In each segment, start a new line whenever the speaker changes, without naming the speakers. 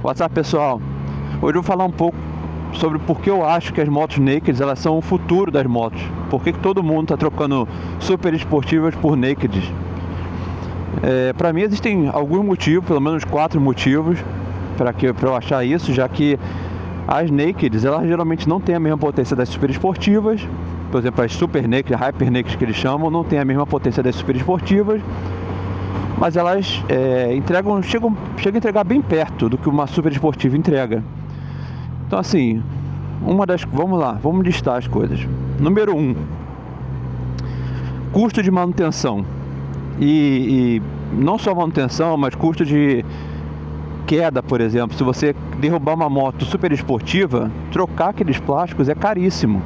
WhatsApp, pessoal. Hoje eu vou falar um pouco sobre por que eu acho que as motos naked elas são o futuro das motos. Por que todo mundo está trocando super esportivas por naked? Para mim existem alguns motivos, pelo menos 4 motivos para eu achar isso, já que as nakeds elas geralmente não têm a mesma potência das super esportivas. Por exemplo, as super naked, hyper naked que eles chamam, não tem a mesma potência das super esportivas, mas elas chegam a entregar bem perto do que uma super esportiva entrega. Então assim, vamos listar as coisas. Número 1, custo de manutenção. E não só manutenção, mas custo de queda, por exemplo. Se você derrubar uma moto super esportiva, trocar aqueles plásticos é caríssimo.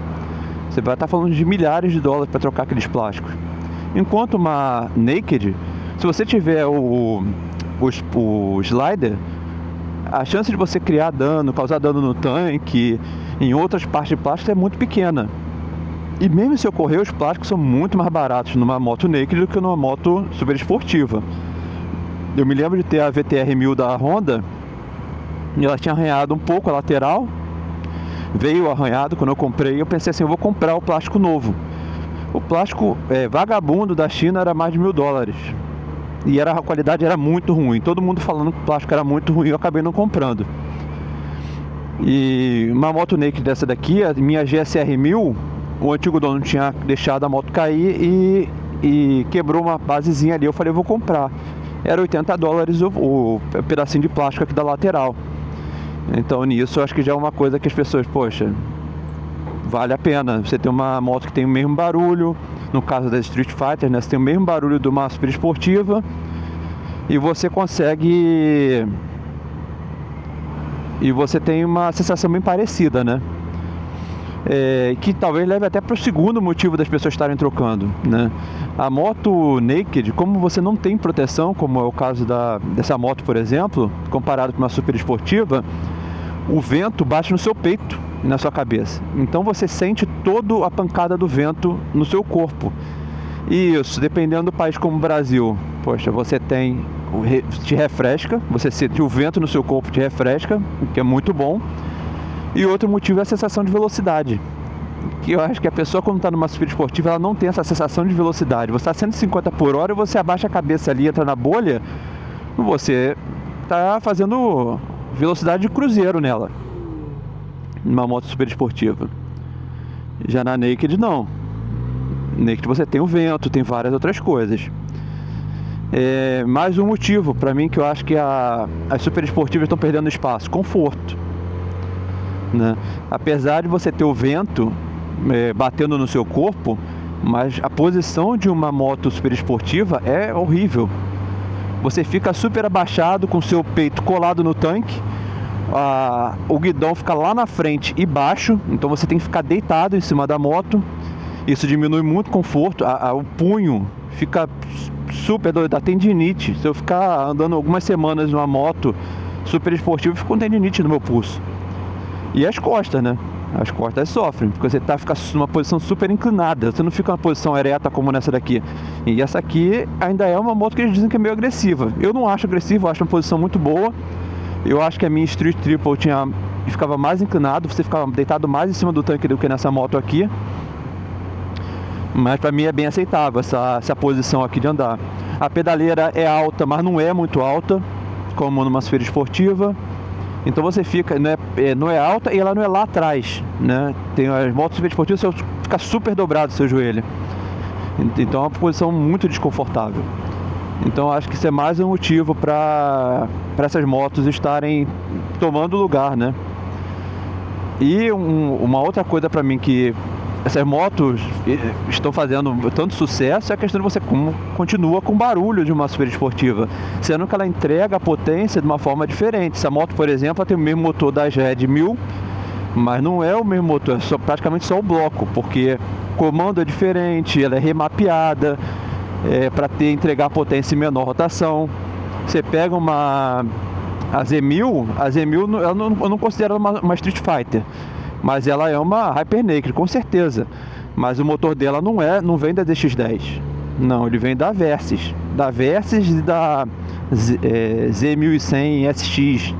Você vai estar falando de milhares de dólares para trocar aqueles plásticos. Enquanto uma naked, se você tiver o slider, a chance de você causar dano no tanque, em outras partes de plástico é muito pequena. E mesmo se ocorrer, os plásticos são muito mais baratos numa moto naked do que numa moto super esportiva. Eu me lembro de ter a VTR 1000 da Honda, e ela tinha arranhado um pouco a lateral. Veio arranhado quando eu comprei, eu pensei assim, eu vou comprar o plástico novo. O plástico vagabundo da China era mais de $1.000. E a qualidade era muito ruim. Todo mundo falando que o plástico era muito ruim, eu acabei não comprando. E uma moto naked dessa daqui, a minha GSR 1000, o antigo dono tinha deixado a moto cair e quebrou uma basezinha ali. Eu falei, eu vou comprar. Era $80 o pedacinho de plástico aqui da lateral. Então nisso eu acho que já é uma coisa que as pessoas, poxa, vale a pena. Você tem uma moto que tem o mesmo barulho, no caso das Street Fighter, né? Você tem o mesmo barulho de uma super esportiva e você consegue... E você tem uma sensação bem parecida, né? Que talvez leve até para o segundo motivo das pessoas estarem trocando, né? A moto naked, como você não tem proteção, como é o caso dessa moto, por exemplo, comparado com uma super esportiva, o vento bate no seu peito e na sua cabeça. Então você sente toda a pancada do vento no seu corpo. E isso, dependendo do país como o Brasil, poxa, você te refresca, você sente o vento no seu corpo, te refresca, o que é muito bom. E outro motivo é a sensação de velocidade, que eu acho que a pessoa quando está numa super esportiva, ela não tem essa sensação de velocidade. Você está 150 por hora, você abaixa a cabeça ali, entra na bolha, você está fazendo velocidade de cruzeiro nela, numa moto super esportiva. Já na naked não. Naked você tem o vento, tem várias outras coisas. Mais um motivo para mim que eu acho que as super esportivas estão perdendo espaço: conforto, né? Apesar de você ter o vento batendo no seu corpo, mas a posição de uma moto super esportiva é horrível. Você fica super abaixado, com seu peito colado no tanque, o guidão fica lá na frente e baixo, então você tem que ficar deitado em cima da moto. Isso diminui muito o conforto, o punho fica super doido, dá tendinite. Se eu ficar andando algumas semanas numa moto super esportiva, eu fico com tendinite no meu pulso. E as costas, né? As costas sofrem, porque você fica numa posição super inclinada, você não fica numa posição ereta como nessa daqui. E essa aqui ainda é uma moto que eles dizem que é meio agressiva. Eu não acho agressiva, eu acho uma posição muito boa. Eu acho que a minha Street Triple ficava mais inclinado, você ficava deitado mais em cima do tanque do que nessa moto aqui. Mas para mim é bem aceitável essa posição aqui de andar. A pedaleira é alta, mas não é muito alta, como numa super esportiva. Então você fica, não é alta e ela não é lá atrás, né? Tem as motos super esportivas, você fica super dobrado o seu joelho. Então é uma posição muito desconfortável. Então acho que isso é mais um motivo para essas motos estarem tomando lugar, né? E uma outra coisa para mim que essas motos estão fazendo tanto sucesso é a questão de você continua com o barulho de uma super esportiva, sendo que ela entrega a potência de uma forma diferente. Essa moto, por exemplo, ela tem o mesmo motor da Red 1000, mas não é o mesmo motor, é praticamente só o bloco, porque o comando é diferente, ela é remapeada para entregar potência em menor rotação. Você pega a Z1000, eu não considero uma Street Fighter, mas ela é uma Hyper Naked, com certeza. Mas o motor dela não vem da DX10. Não, ele vem da Versys. Da Versys e da Z1100 SX.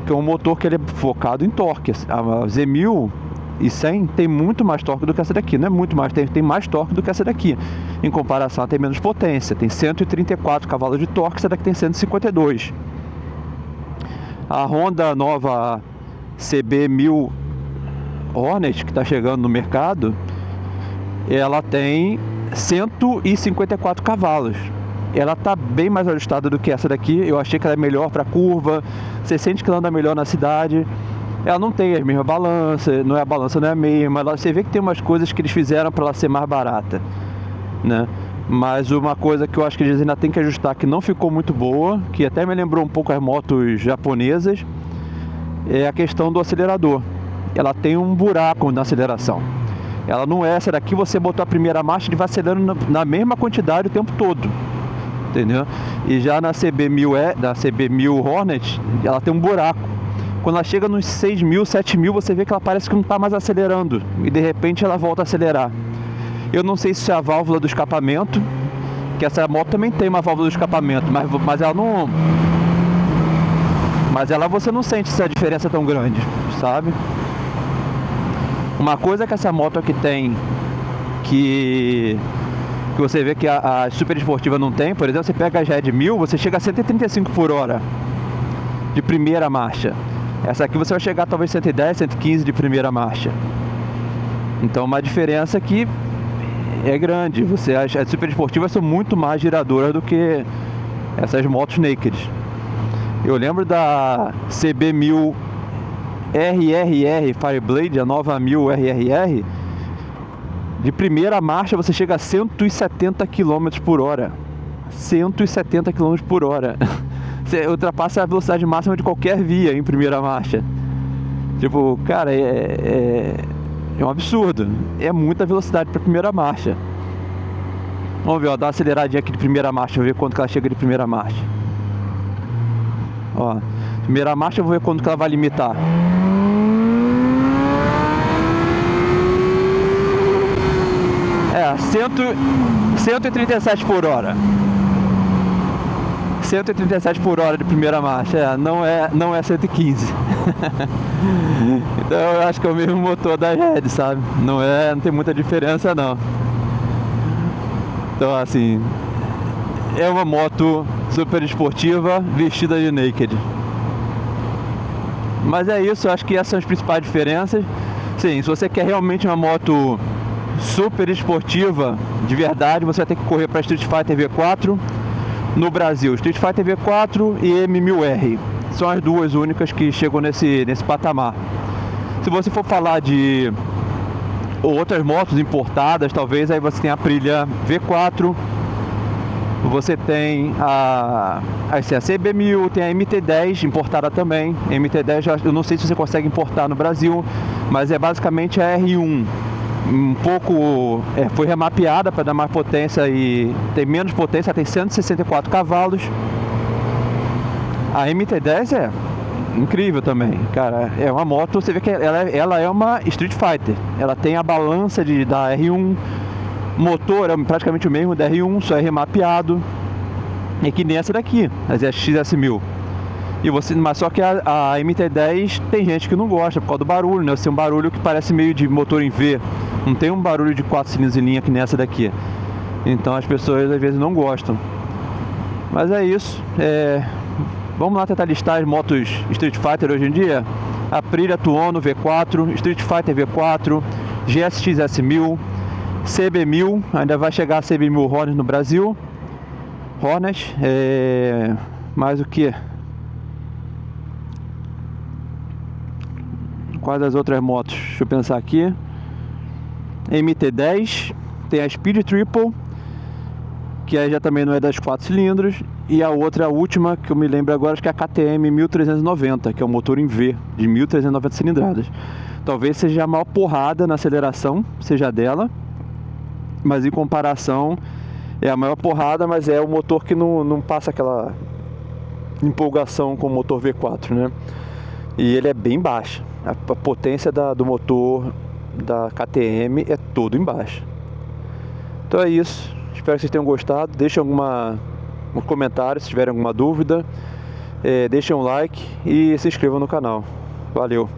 que é um motor que ele é focado em torque. A Z1100 tem muito mais torque do que essa daqui, não é muito mais, tem mais torque do que essa daqui. Em comparação, ela tem menos potência, tem 134 cavalos de torque, essa daqui tem 152. A Honda nova CB1000 Hornet, que está chegando no mercado, ela tem 154 cavalos. Ela está bem mais ajustada do que essa daqui. Eu achei que ela é melhor para curva, você sente que ela anda melhor na cidade. Ela não tem a mesma balança, a balança não é a mesma. Você vê que tem umas coisas que eles fizeram para ela ser mais barata, né? Mas uma coisa que eu acho que eles ainda tem que ajustar, que não ficou muito boa, que até me lembrou um pouco as motos japonesas, é a questão do acelerador. Ela tem um buraco na aceleração. Ela não é essa daqui, você botou a primeira marcha, ele vai acelerando na mesma quantidade o tempo todo, entendeu? E já na CB1000 Hornet, ela tem um buraco. Quando ela chega nos 6.000, 7.000, você vê que ela parece que não está mais acelerando, e de repente ela volta a acelerar. Eu não sei se isso é a válvula do escapamento, que essa moto também tem uma válvula do escapamento, mas ela não... Mas ela você não sente essa diferença tão grande, sabe? Uma coisa que essa moto aqui tem, que você vê que a super esportiva não tem, por exemplo, você pega a Red 1000, você chega a 135 por hora de primeira marcha. Essa aqui você vai chegar talvez 110, 115 de primeira marcha. Então uma diferença que é grande. As super esportivas são muito mais giradoras do que essas motos naked. Eu lembro da CB1000 RRR Fireblade, a nova 1000 RRR, de primeira marcha você chega a 170 km por hora. 170 km por hora. Você ultrapassa a velocidade máxima de qualquer via em primeira marcha. Tipo, cara, é um absurdo. É muita velocidade para primeira marcha. Vamos ver, ó, dá uma aceleradinha aqui de primeira marcha, vou ver quanto que ela chega de primeira marcha. Ó, primeira marcha eu vou ver quanto que ela vai limitar. É, 137 por hora. 137 por hora de primeira marcha, não é 115. Então eu acho que é o mesmo motor da Red, sabe? Não tem muita diferença não. Então assim, é uma moto super esportiva vestida de naked. Mas é isso, eu acho que essas são as principais diferenças. Sim, se você quer realmente uma moto super esportiva de verdade, você vai ter que correr para Street Fighter V4 no Brasil. Street Fighter V4 e M1000R são as duas únicas que chegam nesse patamar. Se você for falar de outras motos importadas, talvez aí você tem a Aprilia V4, você tem a CB1000, tem a MT-10 importada também. A MT-10 eu não sei se você consegue importar no Brasil, mas é basicamente a R1 um pouco, foi remapeada para dar mais potência e tem menos potência, tem 164 cavalos. A MT-10 é incrível também, cara, é uma moto, você vê que ela é uma Street Fighter, ela tem a balança da R1, motor é praticamente o mesmo da R1, só é remapeado, é que nem essa daqui, a XS1000. Mas só que a MT-10 tem gente que não gosta por causa do barulho, né? Você tem um barulho que parece meio de motor em V, não tem um barulho de 4 cilindros em linha que nessa daqui. Então as pessoas às vezes não gostam. Mas é isso. Vamos lá tentar listar as motos Street Fighter hoje em dia. Aprilia Tuono V4, Street Fighter V4, GSX-S1000, CB1000, ainda vai chegar a CB1000 Hornet no Brasil. Hornet, mais o que? Quais as outras motos? Deixa eu pensar aqui. MT-10, tem a Speed Triple, que aí já também não é das 4 cilindros, e a outra, a última, que eu me lembro agora, acho que é a KTM 1390, que é um motor em V, de 1390 cilindradas. Talvez seja a maior porrada na aceleração, seja dela, mas em comparação é a maior porrada, mas é o motor que não passa aquela empolgação com o motor V4, né? E ele é bem baixo. A potência do motor da KTM é todo embaixo. Então é isso. Espero que vocês tenham gostado. Deixem um comentário se tiverem alguma dúvida. deixem um like e se inscrevam no canal. Valeu!